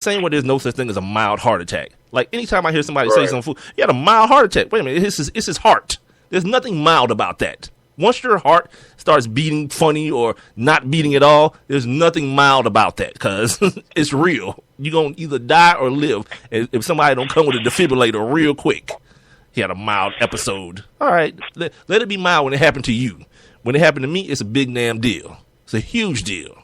same way there's no such thing as a mild heart attack. Like, anytime I hear somebody say something, he had a mild heart attack. Wait a minute, it's his heart. There's nothing mild about that. Once your heart starts beating funny or not beating at all, there's nothing mild about that because it's real. You're going to either die or live if somebody don't come with a defibrillator real quick. He had a mild episode. All right, let it be mild when it happened to you. When it happened to me, it's a big damn deal. It's a huge deal.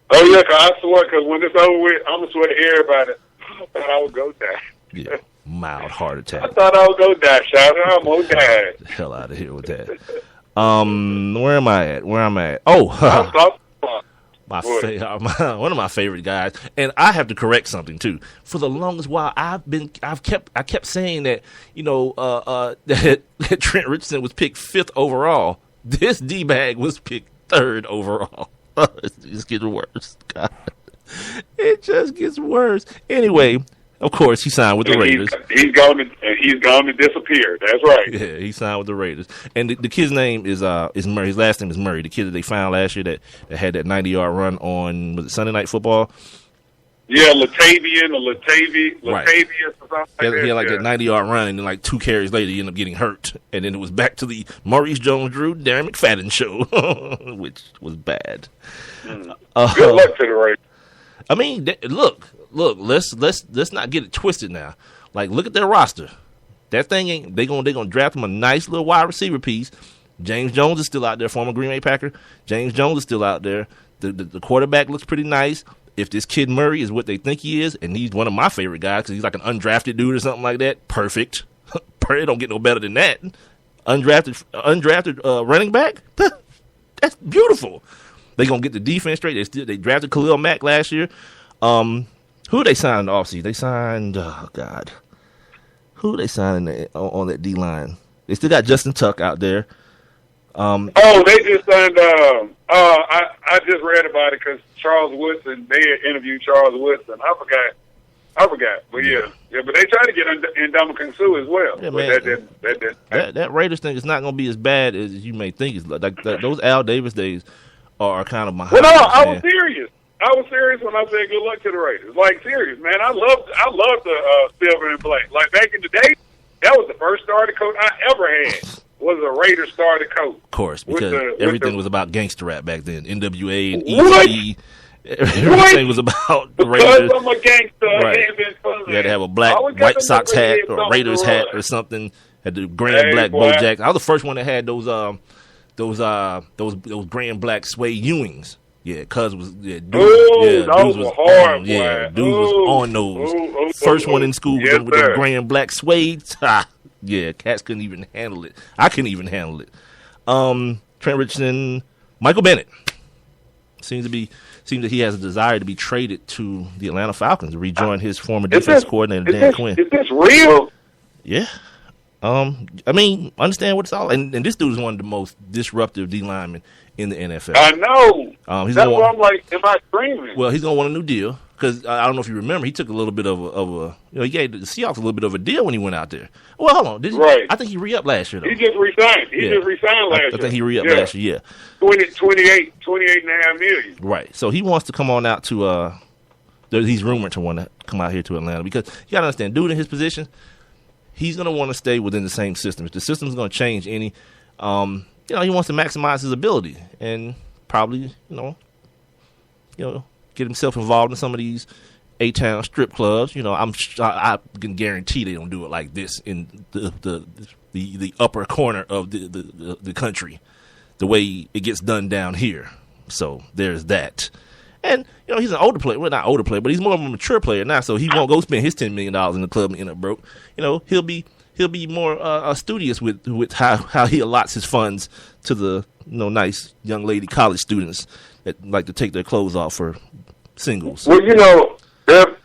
Oh, yeah, cause I swear, because when it's over with, I'm going to swear to everybody, I thought I would go die. Yeah, mild heart attack. I thought I would go die, shout out. I'm going to die. Get the hell out of here with that. Where am I at? Oh, one of my favorite guys, and I have to correct something too. For the longest while, I kept saying that that Trent Richardson was picked 5th overall. This D-bag was picked 3rd overall. It just gets worse. God, it just gets worse. Anyway. Of course, he signed with the Raiders. He's going to disappear. That's right. Yeah, he signed with the Raiders. And the kid's name is Murray. His last name is Murray. The kid that they found last year that had that 90-yard run on, was it Sunday Night Football? Yeah, Latavius or something like that. He had like that 90-yard run, and then like 2 carries later, he ended up getting hurt. And then it was back to the Maurice Jones-Drew, Darren McFadden show, which was bad. Good luck to the Raiders. I mean, look, let's not get it twisted now. Like, look at their roster. That thing ain't, they're gonna draft him a nice little wide receiver piece. James Jones is still out there, former Green Bay Packer. James Jones is still out there. The quarterback looks pretty nice. If this kid Murray is what they think he is, and he's one of my favorite guys because he's like an undrafted dude or something like that, perfect. It don't get no better than that. Undrafted running back? That's beautiful. They gonna get the defense straight. They drafted Khalil Mack last year. Who they signed in the offseason? They signed who they signed on that D line? They still got Justin Tuck out there. They just signed. I just read about it because Charles Woodson. They had interviewed Charles Woodson. I forgot. But yeah. But they tried to get Ndamukong Suh as well. Yeah, but man, that Raiders thing is not going to be as bad as you may think. It's like those Al Davis days are kind of behind. Well, no, I was serious. When I said good luck to the Raiders. Like, serious, man. I love the silver and black. Like, back in the day, that was the first starter coach I ever had. Was a Raiders starter coach. Of course, because everything was about gangster rap back then. NWA and ECE. Everything was about the Raiders. Because I'm a gangster. Right. You had to have a black White Sox hat or a Raiders hat or something. Had the grand black Bojacks. I was the first one that had those grand black suede Ewings. Yeah, cuz was dudes was hard. Dude was on those. First one in school with the grand black suede. Yeah, cats couldn't even handle it. I couldn't even handle it. Trent Richardson, Michael Bennett seems that he has a desire to be traded to the Atlanta Falcons to rejoin his former defense coordinator Dan Quinn. Is this real? Yeah. I mean, understand what it's all. And this dude is one of the most disruptive D linemen in the NFL. I know. That's why I'm like, am I dreaming? Well, he's gonna want a new deal because I don't know if you remember, he took a little bit of a he gave the Seahawks a little bit of a deal when he went out there. Well, hold on, did he? Right. I think he re-upped last year though. He just resigned. Just resigned last year. I think he re-upped last year. Yeah. 28.5 million. Right. So he wants to come on out to. He's rumored to want to come out here to Atlanta because you gotta understand, dude in his position, he's gonna want to stay within the same system. If the system's gonna change any, he wants to maximize his ability and probably, get himself involved in some of these A-town strip clubs. I can guarantee they don't do it like this in the upper corner of the country, the way it gets done down here. So there's that. And, he's an older player. Well, not older player, but he's more of a mature player now, so he won't go spend his $10 million in the club and end up broke. He'll be more studious with how he allots his funds to the nice young lady college students that like to take their clothes off for singles. Well, if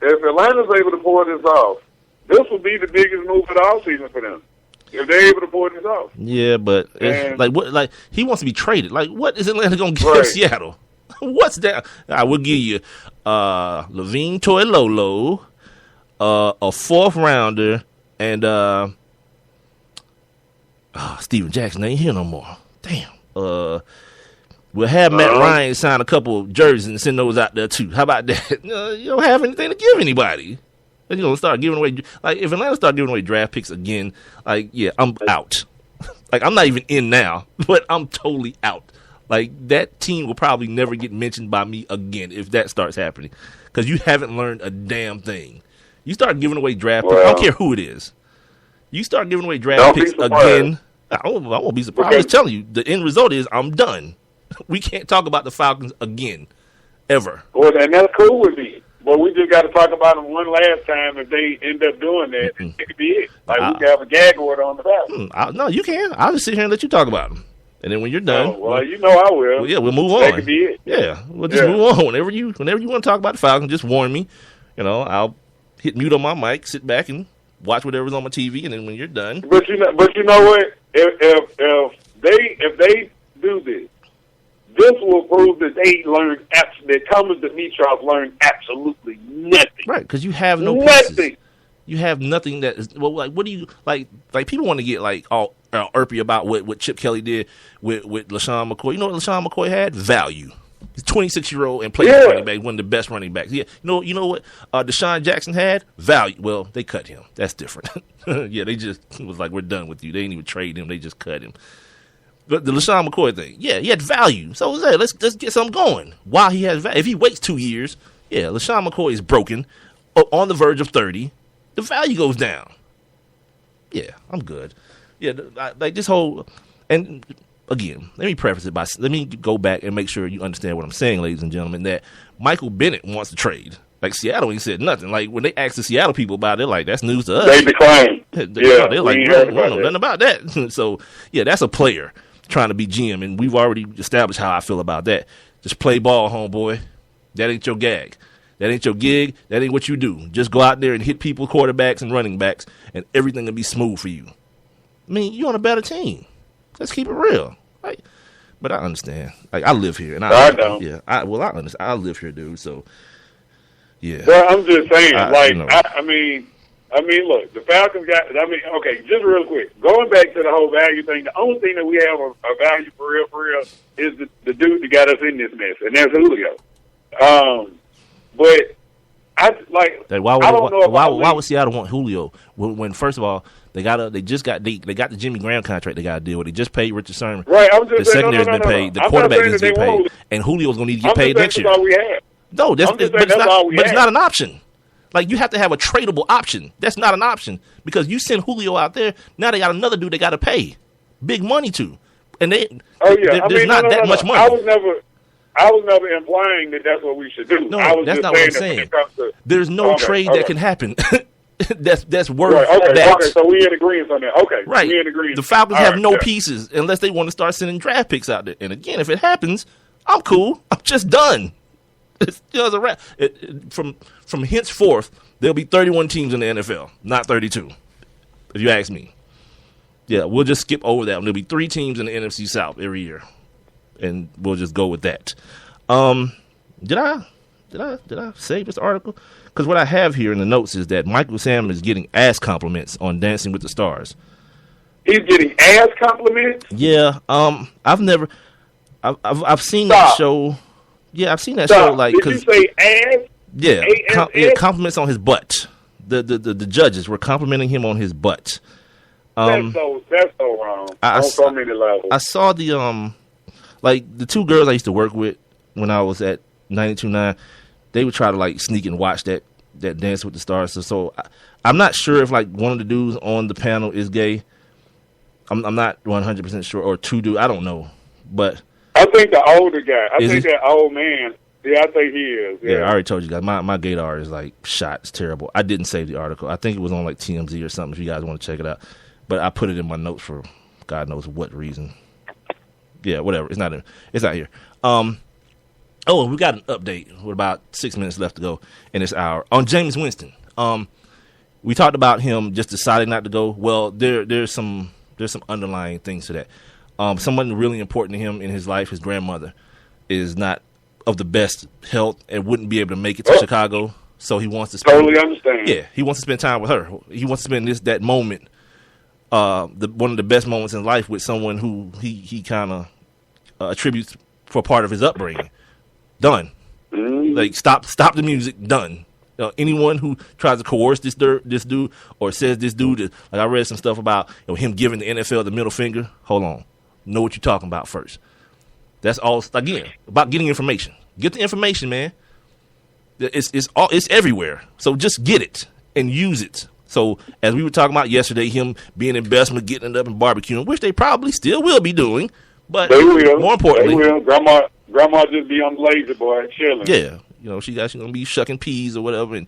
Atlanta's able to pull this off, this will be the biggest move of the offseason for them. If they're able to pull this off. Yeah, but he wants to be traded. Like, what is Atlanta going to give Seattle? What's that? I will give you Levine Toilolo, a 4th rounder, and Steven Jackson ain't here no more. Damn. We'll have Matt Ryan sign a couple of jerseys and send those out there too. How about that? You don't have anything to give anybody. And start giving away, like, if Atlanta start giving away draft picks again, like, yeah, I'm out. Like, I'm not even in now, but I'm totally out. Like, that team will probably never get mentioned by me again if that starts happening, because you haven't learned a damn thing. You start giving away draft picks, I don't care who it is. You start giving away draft picks again, I won't be surprised. I'm just telling you, the end result is I'm done. We can't talk about the Falcons again, ever. Well, and that's cool with me. But we just got to talk about them one last time. If they end up doing that, it could be it. Like, we can have a gag order on the Falcons. No, you can. I'll just sit here and let you talk about them. And then when you're done, I will. Yeah, we'll move on. That could be it. Yeah, we'll just move on. Whenever you want to talk about the Falcons, just warn me. I'll hit mute on my mic, sit back and watch whatever's on my TV, and then when you're done. But you know what? If they do this will prove that that Thomas Dimitroff learned absolutely nothing. Right, because you have no pieces. You have nothing that is, well, like, what do you, like people want to get, like, all irpy about what Chip Kelly did with LaShawn McCoy. You know what LaShawn McCoy had? Value. He's 26-year-old and played running back, one of the best running backs. Yeah, you know what Deshaun Jackson had? Value. Well, they cut him. That's different. Yeah, they just was like, we're done with you. They didn't even trade him. They just cut him. But the LaShawn McCoy thing, yeah, he had value. So let's get something going. While he has value, if he waits 2 years, yeah, LaShawn McCoy is broken, on the verge of 30. The value goes down. Yeah, I'm good. Yeah, like this whole, and again, let me preface it let me go back and make sure you understand what I'm saying, ladies and gentlemen, that Michael Bennett wants to trade. Like, Seattle ain't said nothing. Like, when they asked the Seattle people about it, they're like, that's news to us. They declined. They're like, we don't know nothing about that. So, yeah, that's a player trying to be GM, and we've already established how I feel about that. Just play ball, homeboy. That ain't your gag. That ain't your gig. That ain't what you do. Just go out there and hit people, quarterbacks and running backs, and everything will be smooth for you. I mean, you're on a better team. Let's keep it real. Like, but I understand. Like, I live here, and I know. Yeah, I understand. I live here, dude. So, yeah. Well, I'm just saying. I mean, look, the Falcons got. Okay, just real quick, going back to the whole value thing. The only thing that we have a value for real, is the dude that got us in this mess, and that's Julio. But I don't know. Why would Seattle want Julio when first of all they got the Jimmy Graham contract they got to deal with. They just paid Richard Sherman. Right. I'm just the secondary's been paid. The quarterback needs to get paid, and Julio's going to need to get paid next year. That's all we have. No, it's not an option. Like, you have to have a tradable option. That's not an option because you send Julio out there. Now they got another dude they got to pay big money to, and there's not that much money. I was never implying that that's what we should do. No, I was that's just not what I'm saying. There's no trade that can happen. that's worth that. Okay, so we in agreement on that. Okay, right. We in agreement. The Falcons have no pieces unless they want to start sending draft picks out there. And again, if it happens, I'm cool. I'm just done. It's a wrap. From henceforth, there'll be 31 teams in the NFL, not 32. If you ask me, yeah, we'll just skip over that. There'll be 3 teams in the NFC South every year, and we'll just go with that. Did I save this article? Because what I have here in the notes is that Michael Sam is getting ass compliments on Dancing with the Stars. He's getting ass compliments? Yeah. I've seen that show. Yeah, I've seen that show. Like, did you say ass? Yeah, compliments on his butt. The judges were complimenting him on his butt. That's so wrong. On so many levels. I saw the the 2 girls I used to work with when I was at 92.9. They would try to like sneak and watch that Dance with the Stars. So I'm not sure if like one of the dudes on the panel is gay. I'm not 100% sure, or 2 dudes. I don't know, but I think the older guy. I think that old man. Yeah, I think he is. Yeah, I already told you guys. My gaydar is like shot. It's terrible. I didn't save the article. I think it was on like TMZ or something. If you guys want to check it out, but I put it in my notes for God knows what reason. Yeah, whatever. It's not here. Oh, we got an update with about 6 minutes left to go in this hour on Jameis Winston. We talked about him just deciding not to go. Well, there's some underlying things to that. Someone really important to him in his life, his grandmother, is not of the best health and wouldn't be able to make it to Chicago. So he wants to totally understand. Yeah, he wants to spend time with her. He wants to spend that moment, one of the best moments in life with someone who he kind of attributes for part of his upbringing. Done. Mm-hmm. Like stop the music. Done. Anyone who tries to coerce this dude or says this dude, like I read some stuff about him giving the NFL the middle finger. Hold on, know what you're talking about first. That's all. Again, about getting information. Get the information, man. It's everywhere. So just get it and use it. So as we were talking about yesterday, him being in Bessemer, getting it up and barbecuing, which they probably still will be doing. But they will. More importantly, they will. Grandma just be on the lazy boy chilling. Yeah. She's gonna be shucking peas or whatever, and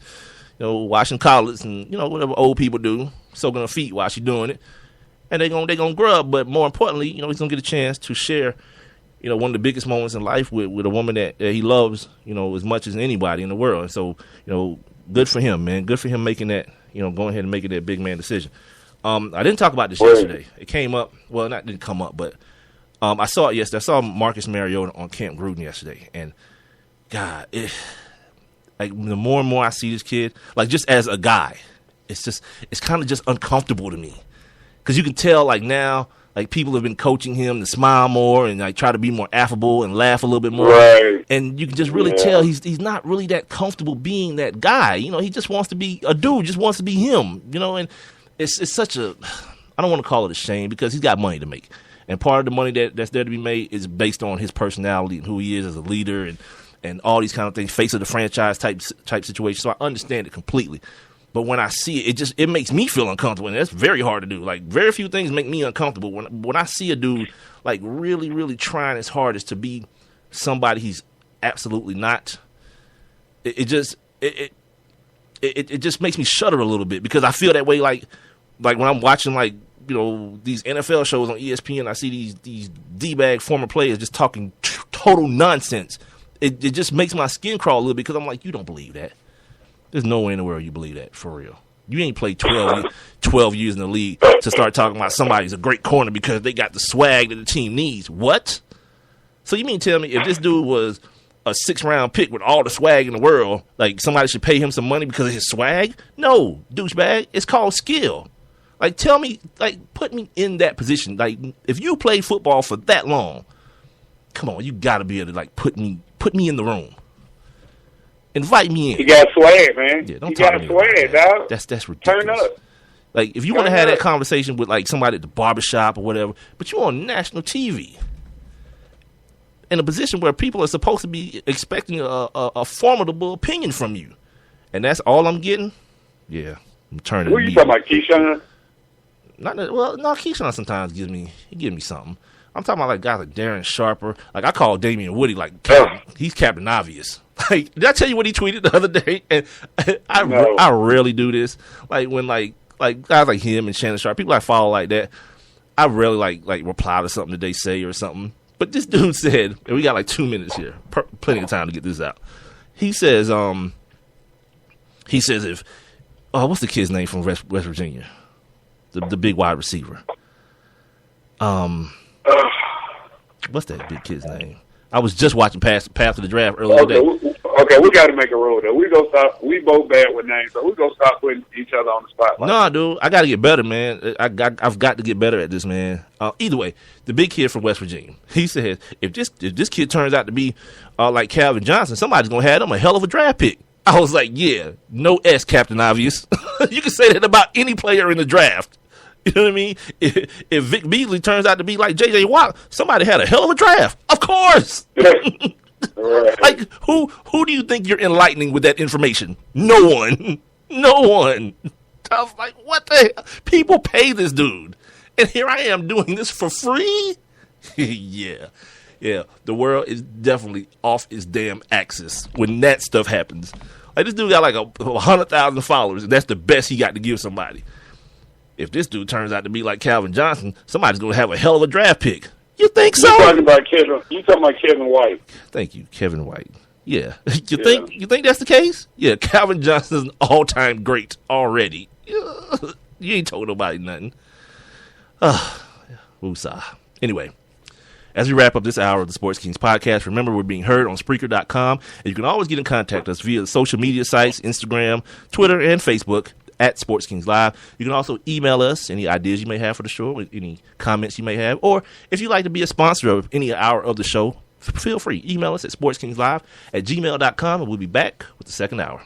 washing collets and whatever old people do, soaking her feet while she's doing it, and they gonna grub. But more importantly, he's gonna get a chance to share, one of the biggest moments in life with a woman that he loves, as much as anybody in the world. And so, good for him, man. Good for him making that, going ahead and making that big man decision. I didn't talk about this yesterday. It came up. Well, didn't come up, but I saw it yesterday. I saw Marcus Mariota on Camp Gruden yesterday, and God, the more and more I see this kid, like just as a guy, it's kind of just uncomfortable to me, because you can tell like now, like people have been coaching him to smile more and like try to be more affable and laugh a little bit more, right? And you can just really tell he's not really that comfortable being that guy. He just wants to be a dude, just wants to be him. And it's such a, I don't want to call it a shame, because he's got money to make, and part of the money that's there to be made is based on his personality and who he is as a leader and all these kind of things, face of the franchise type situation. So I understand it completely. But when I see it, it makes me feel uncomfortable, and that's very hard to do. Like, very few things make me uncomfortable. When I see a dude, like, really, really trying his hardest to be somebody he's absolutely not, it just makes me shudder a little bit, because I feel that way, like when I'm watching, like, these NFL shows on ESPN, I see these D-bag former players just talking total nonsense. It just makes my skin crawl a little bit, because I'm like, you don't believe that. There's no way in the world you believe that, for real. You ain't played 12 years in the league to start talking about somebody's a great corner because they got the swag that the team needs. What? So you mean tell me if this dude was a 6th-round pick with all the swag in the world, like somebody should pay him some money because of his swag? No, douchebag. It's called skill. Like, tell me, like, put me in that position. Like, if you played football for that long, come on, you got to be able to, like, put me in the room. Invite me in. He got swag, man. Yeah, don't he talk got to me swag, dog. That's ridiculous. Turn up. Like, if you want to have that conversation with, like, somebody at the barbershop or whatever, but you're on national TV in a position where people are supposed to be expecting a formidable opinion from you, and that's all I'm getting, yeah, I'm turning. What are you talking about, Keyshawn? Keyshawn sometimes gives me something. I'm talking about like guys like Darren Sharper. Like I call Damian Woody like he's Captain Obvious. Like, did I tell you what he tweeted the other day? And I rarely do this. Like when like guys like him and Shannon Sharp, people I follow like that, I rarely like reply to something that they say or something. But this dude said, and we got like 2 minutes here, plenty of time to get this out. He says if what's the kid's name from West Virginia? The big wide receiver. What's that big kid's name? I was just watching Path to the Draft earlier today. Okay, we got to make a rule though. We both bad with names, so we gonna stop putting each other on the spotlight. No, dude, I got to get better, man. I've got to get better at this, man. Either way, the big kid from West Virginia, he says if this kid turns out to be like Calvin Johnson, somebody's gonna have him a hell of a draft pick. I was like, yeah, no S, Captain Obvious. You can say that about any player in the draft. You know what I mean? If Vic Beasley turns out to be like J.J. Watt, somebody had a hell of a draft. Of course. Right. Like, who do you think you're enlightening with that information? No one. No one. I was like, what the hell? People pay this dude. And here I am doing this for free? Yeah. The world is definitely off its damn axis when that stuff happens. Like, this dude got like 100,000 followers, and that's the best he got to give somebody. If this dude turns out to be like Calvin Johnson, somebody's going to have a hell of a draft pick. You think so? You talking about Kevin White? Thank you, Kevin White. Yeah. You think that's the case? Yeah, Calvin Johnson's an all-time great already. You ain't told nobody nothing. Woosah. Anyway, as we wrap up this hour of the Sports Kings podcast, remember we're being heard on Spreaker.com, and you can always get in contact with us via the social media sites, Instagram, Twitter, and Facebook, at Sports Kings Live. You can also email us any ideas you may have for the show, any comments you may have, or if you'd like to be a sponsor of any hour of the show, feel free. Email us at sportskingslive@gmail.com, and we'll be back with the second hour.